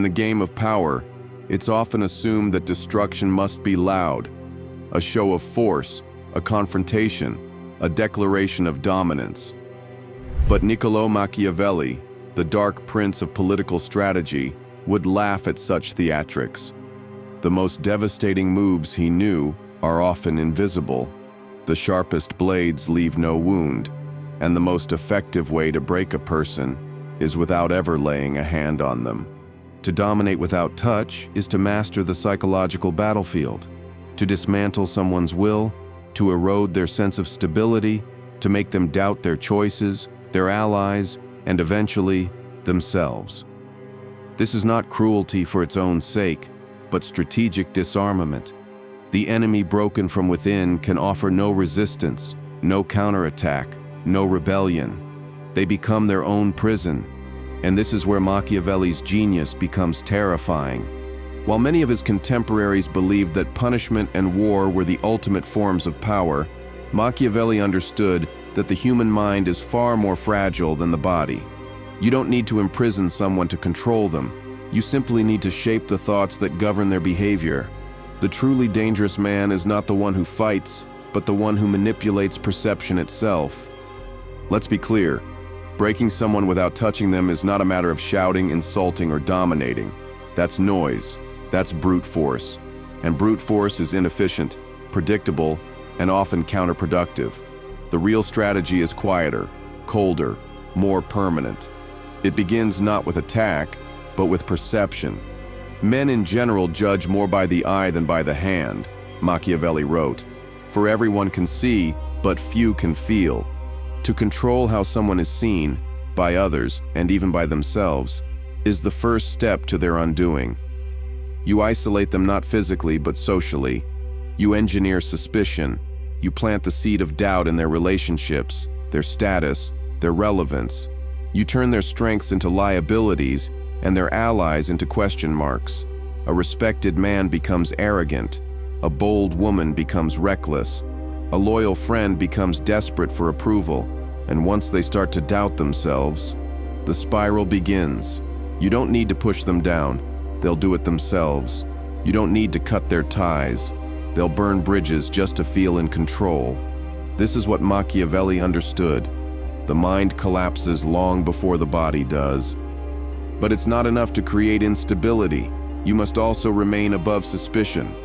the game of power, it's often assumed that destruction must be loud, a show of force, a confrontation, a declaration of dominance. But Niccolò Machiavelli, the dark prince of political strategy, would laugh at such theatrics. The most devastating moves he knew are often invisible. The sharpest blades leave no wound, and the most effective way to break a person is without ever laying a hand on them. To dominate without touch is to master the psychological battlefield, to dismantle someone's will, to erode their sense of stability, to make them doubt their choices, their allies, and eventually, themselves. This is not cruelty for its own sake, but strategic disarmament. The enemy broken from within can offer no resistance, no counterattack, no rebellion. They become their own prison, and this is where Machiavelli's genius becomes terrifying. While many of his contemporaries believed that punishment and war were the ultimate forms of power, Machiavelli understood that the human mind is far more fragile than the body. You don't need to imprison someone to control them. You simply need to shape the thoughts that govern their behavior. The truly dangerous man is not the one who fights, but the one who manipulates perception itself. Let's be clear. Breaking someone without touching them is not a matter of shouting, insulting, or dominating. That's noise. That's brute force. And brute force is inefficient, predictable, and often counterproductive. The real strategy is quieter, colder, more permanent. It begins not with attack, but with perception. Men in general judge more by the eye than by the hand, Machiavelli wrote. For everyone can see, but few can feel. To control how someone is seen, by others, and even by themselves, is the first step to their undoing. You isolate them not physically, but socially. You engineer suspicion. You plant the seed of doubt in their relationships, their status, their relevance. You turn their strengths into liabilities and their allies into question marks. A respected man becomes arrogant. A bold woman becomes reckless. A loyal friend becomes desperate for approval. And once they start to doubt themselves, the spiral begins. You don't need to push them down. They'll do it themselves. You don't need to cut their ties. They'll burn bridges just to feel in control. This is what Machiavelli understood. The mind collapses long before the body does. But it's not enough to create instability. You must also remain above suspicion.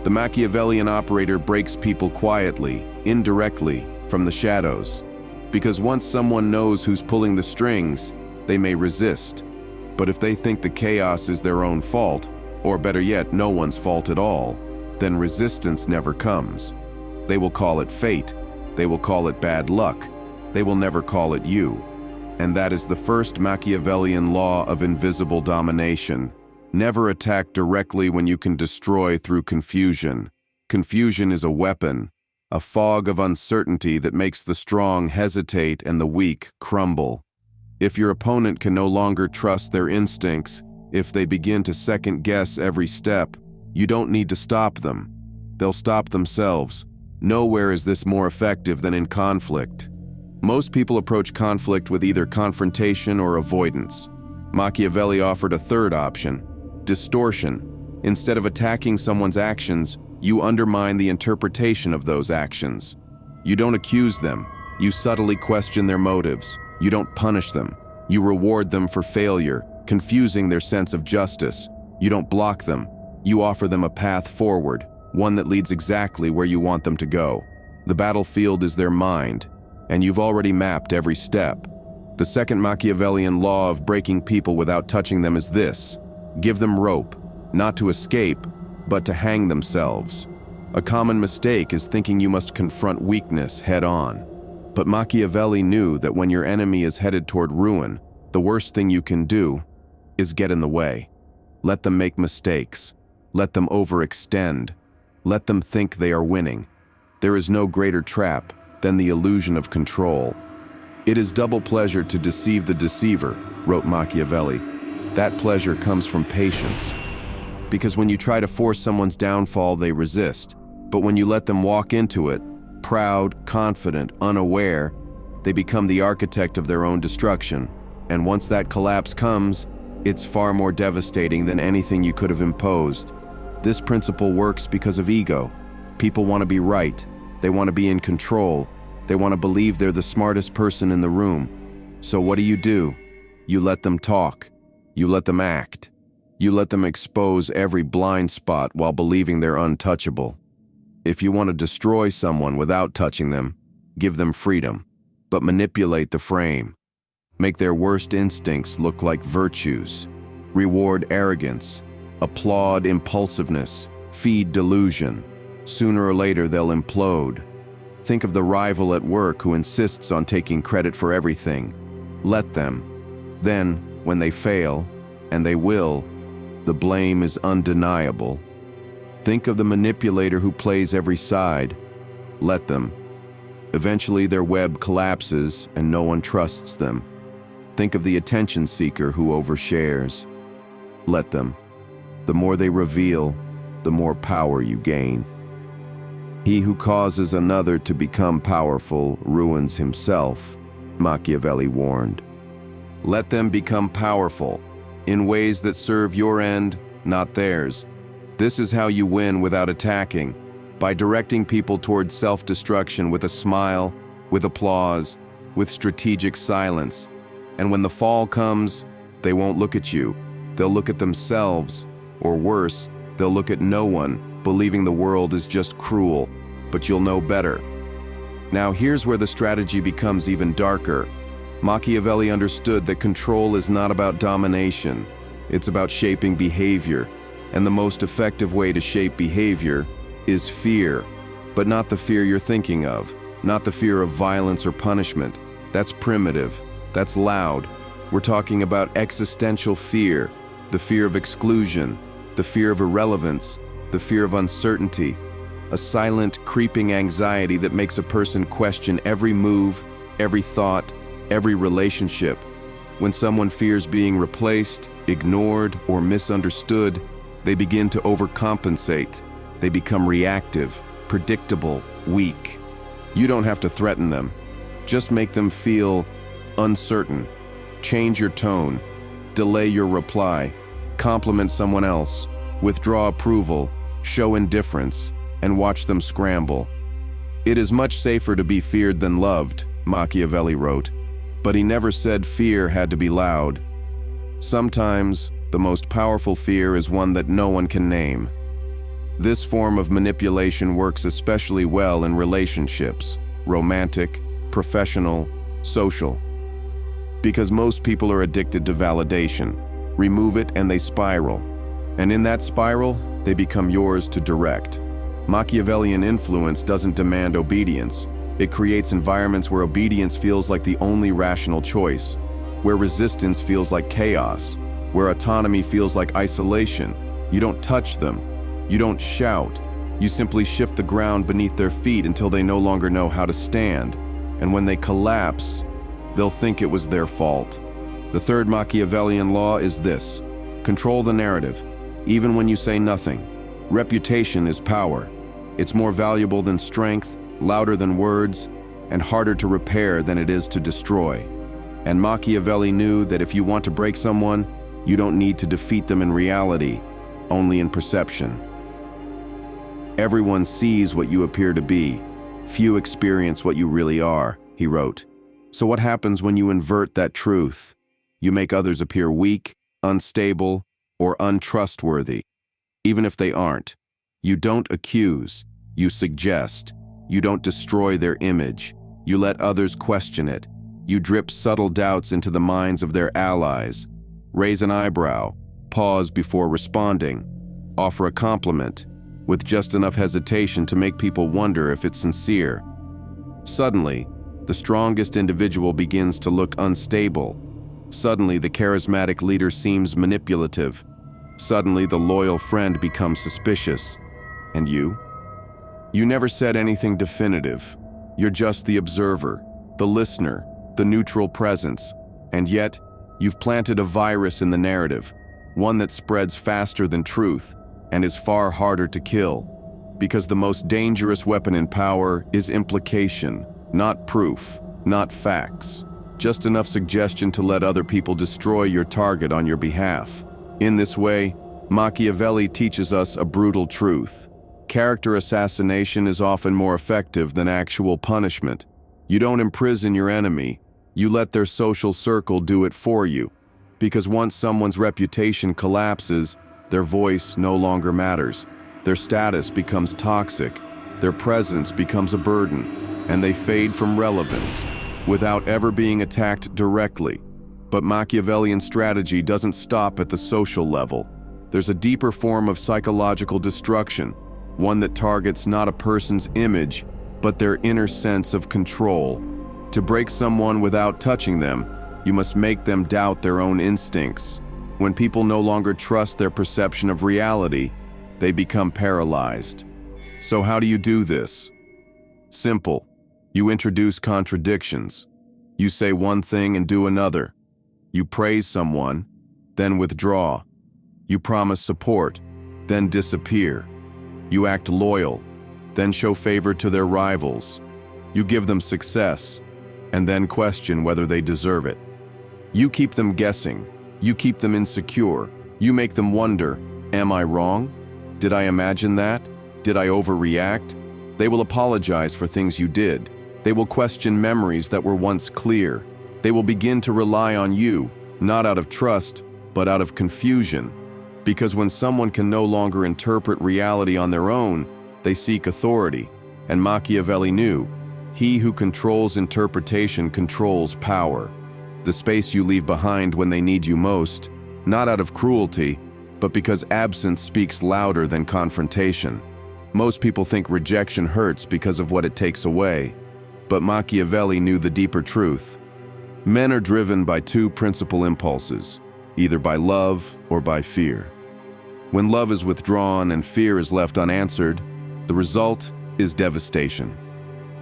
The Machiavellian operator breaks people quietly, indirectly, from the shadows. Because once someone knows who's pulling the strings, they may resist. But if they think the chaos is their own fault, or better yet, no one's fault at all, then resistance never comes. They will call it fate. They will call it bad luck. They will never call it you. And that is the first Machiavellian law of invisible domination. Never attack directly when you can destroy through confusion. Confusion is a weapon, a fog of uncertainty that makes the strong hesitate and the weak crumble. If your opponent can no longer trust their instincts, if they begin to second-guess every step, you don't need to stop them. They'll stop themselves. Nowhere is this more effective than in conflict. Most people approach conflict with either confrontation or avoidance. Machiavelli offered a third option: distortion. Instead of attacking someone's actions, you undermine the interpretation of those actions. You don't accuse them. You subtly question their motives. You don't punish them. You reward them for failure, confusing their sense of justice. You don't block them. You offer them a path forward, one that leads exactly where you want them to go. The battlefield is their mind, and you've already mapped every step. The second Machiavellian law of breaking people without touching them is this: give them rope, not to escape, but to hang themselves. A common mistake is thinking you must confront weakness head-on. But Machiavelli knew that when your enemy is headed toward ruin, the worst thing you can do is get in the way. Let them make mistakes. Let them overextend. Let them think they are winning. There is no greater trap than the illusion of control. It is double pleasure to deceive the deceiver, wrote Machiavelli. That pleasure comes from patience. Because when you try to force someone's downfall, they resist. But when you let them walk into it, proud, confident, unaware, they become the architect of their own destruction. And once that collapse comes, It's far more devastating than anything you could have imposed. This principle works because of ego. People want to be right. They want to be in control. They want to believe they're the smartest person in the room. So what do? You let them talk. You let them act. You let them expose every blind spot while believing they're untouchable. If you want to destroy someone without touching them, give them freedom, but manipulate the frame. Make their worst instincts look like virtues. Reward arrogance. Applaud impulsiveness. Feed delusion. Sooner or later they'll implode. Think of the rival at work who insists on taking credit for everything. Let them. Then, when they fail, and they will, the blame is undeniable. Think of the manipulator who plays every side. Let them. Eventually their web collapses and no one trusts them. Think of the attention seeker who overshares. Let them. The more they reveal, the more power you gain. He who causes another to become powerful ruins himself, Machiavelli warned. Let them become powerful, in ways that serve your end, not theirs. This is how you win without attacking, by directing people towards self-destruction with a smile, with applause, with strategic silence. And when the fall comes, they won't look at you. They'll look at themselves, or worse, they'll look at no one, believing the world is just cruel, but you'll know better. Now here's where the strategy becomes even darker. Machiavelli understood that control is not about domination. It's about shaping behavior. And the most effective way to shape behavior is fear. But not the fear you're thinking of. Not the fear of violence or punishment. That's primitive. That's loud. We're talking about existential fear. The fear of exclusion. The fear of irrelevance. The fear of uncertainty. A silent, creeping anxiety that makes a person question every move, every thought, every relationship. When someone fears being replaced, ignored, or misunderstood, they begin to overcompensate. They become reactive, predictable, weak. You don't have to threaten them. Just make them feel uncertain. Change your tone. Delay your reply. Compliment someone else. Withdraw approval. Show indifference. And watch them scramble. It is much safer to be feared than loved, Machiavelli wrote. But he never said fear had to be loud. Sometimes, the most powerful fear is one that no one can name. This form of manipulation works especially well in relationships, romantic, professional, social. Because most people are addicted to validation. Remove it and they spiral. And in that spiral, they become yours to direct. Machiavellian influence doesn't demand obedience. It creates environments where obedience feels like the only rational choice, where resistance feels like chaos, where autonomy feels like isolation. You don't touch them. You don't shout. You simply shift the ground beneath their feet until they no longer know how to stand. And when they collapse, they'll think it was their fault. The third Machiavellian law is this: control the narrative, even when you say nothing. Reputation is power. It's more valuable than strength, louder than words, and harder to repair than it is to destroy. And Machiavelli knew that if you want to break someone, you don't need to defeat them in reality, only in perception. Everyone sees what you appear to be. Few experience what you really are, he wrote. So what happens when you invert that truth? You make others appear weak, unstable, or untrustworthy. Even if they aren't. You don't accuse, you suggest. You don't destroy their image. You let others question it. You drip subtle doubts into the minds of their allies. Raise an eyebrow, pause before responding, offer a compliment, with just enough hesitation to make people wonder if it's sincere. Suddenly, the strongest individual begins to look unstable. Suddenly, the charismatic leader seems manipulative. Suddenly, the loyal friend becomes suspicious. And you? You never said anything definitive. You're just the observer, the listener, the neutral presence. And yet, you've planted a virus in the narrative, one that spreads faster than truth and is far harder to kill. Because the most dangerous weapon in power is implication, not proof, not facts. just enough suggestion to let other people destroy your target on your behalf. In this way, Machiavelli teaches us a brutal truth. Character assassination is often more effective than actual punishment. You don't imprison your enemy, you let their social circle do it for you. Because once someone's reputation collapses, their voice no longer matters. Their status becomes toxic, their presence becomes a burden, and they fade from relevance, without ever being attacked directly. But Machiavellian strategy doesn't stop at the social level. There's a deeper form of psychological destruction, one that targets not a person's image, but their inner sense of control. To break someone without touching them, you must make them doubt their own instincts. When people no longer trust their perception of reality, they become paralyzed. So how do you do this? Simple. You introduce contradictions. You say one thing and do another. You praise someone, then withdraw. You promise support, then disappear. You act loyal, then show favor to their rivals. You give them success, and then question whether they deserve it. You keep them guessing. You keep them insecure. You make them wonder, am I wrong? Did I imagine that? Did I overreact? They will apologize for things you did. They will question memories that were once clear. They will begin to rely on you, not out of trust, but out of confusion. Because when someone can no longer interpret reality on their own, they seek authority. And Machiavelli knew, he who controls interpretation controls power. The space you leave behind when they need you most, not out of cruelty, but because absence speaks louder than confrontation. Most people think rejection hurts because of what it takes away, but Machiavelli knew the deeper truth. Men are driven by two principal impulses, either by love or by fear. When love is withdrawn and fear is left unanswered, the result is devastation.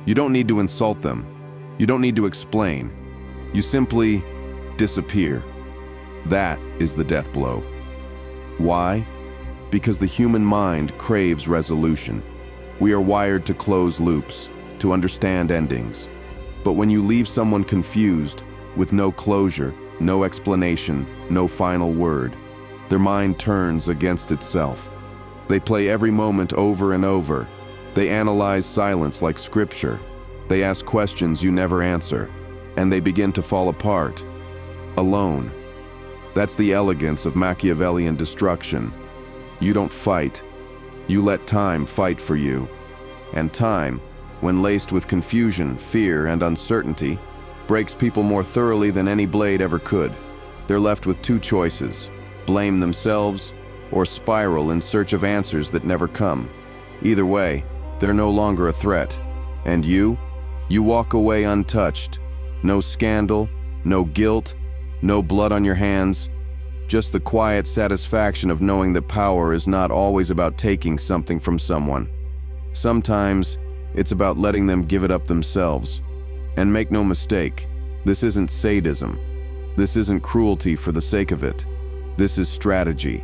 You don't need to insult them. You don't need to explain. You simply disappear. That is the death blow. Why? Because the human mind craves resolution. We are wired to close loops, to understand endings. But when you leave someone confused, with no closure, no explanation, no final word, their mind turns against itself. They play every moment over and over. They analyze silence like scripture. They ask questions you never answer, and they begin to fall apart, alone. That's the elegance of Machiavellian destruction. You don't fight. You let time fight for you. And time, when laced with confusion, fear, and uncertainty, breaks people more thoroughly than any blade ever could. They're left with two choices: blame themselves or spiral in search of answers that never come. Either way, they're no longer a threat. And you walk away untouched. No scandal, no guilt, no blood on your hands, just the quiet satisfaction of knowing that power is not always about taking something from someone. Sometimes it's about letting them give it up themselves. And make no mistake, this isn't sadism. This isn't cruelty for the sake of it. This is strategy.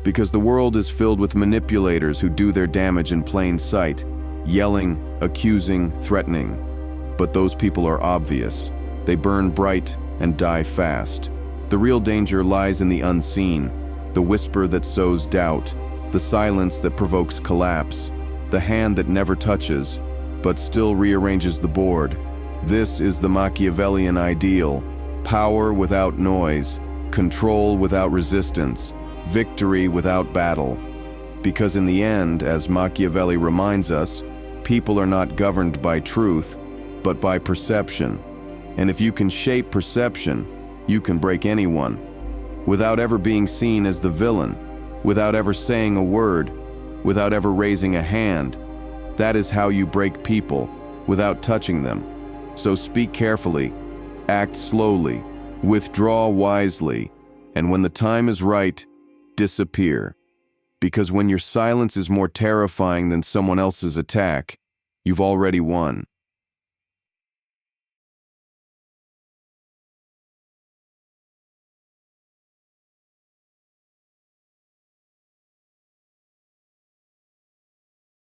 Because the world is filled with manipulators who do their damage in plain sight, yelling, accusing, threatening. But those people are obvious. They burn bright and die fast. The real danger lies in the unseen, the whisper that sows doubt, the silence that provokes collapse, the hand that never touches, but still rearranges the board. This is the Machiavellian ideal: power without noise, control without resistance, victory without battle. Because in the end, as Machiavelli reminds us, people are not governed by truth, but by perception. And if you can shape perception, you can break anyone. Without ever being seen as the villain, without ever saying a word, without ever raising a hand. That is how you break people, without touching them. So speak carefully, act slowly, withdraw wisely, and when the time is right, disappear. Because when your silence is more terrifying than someone else's attack, you've already won.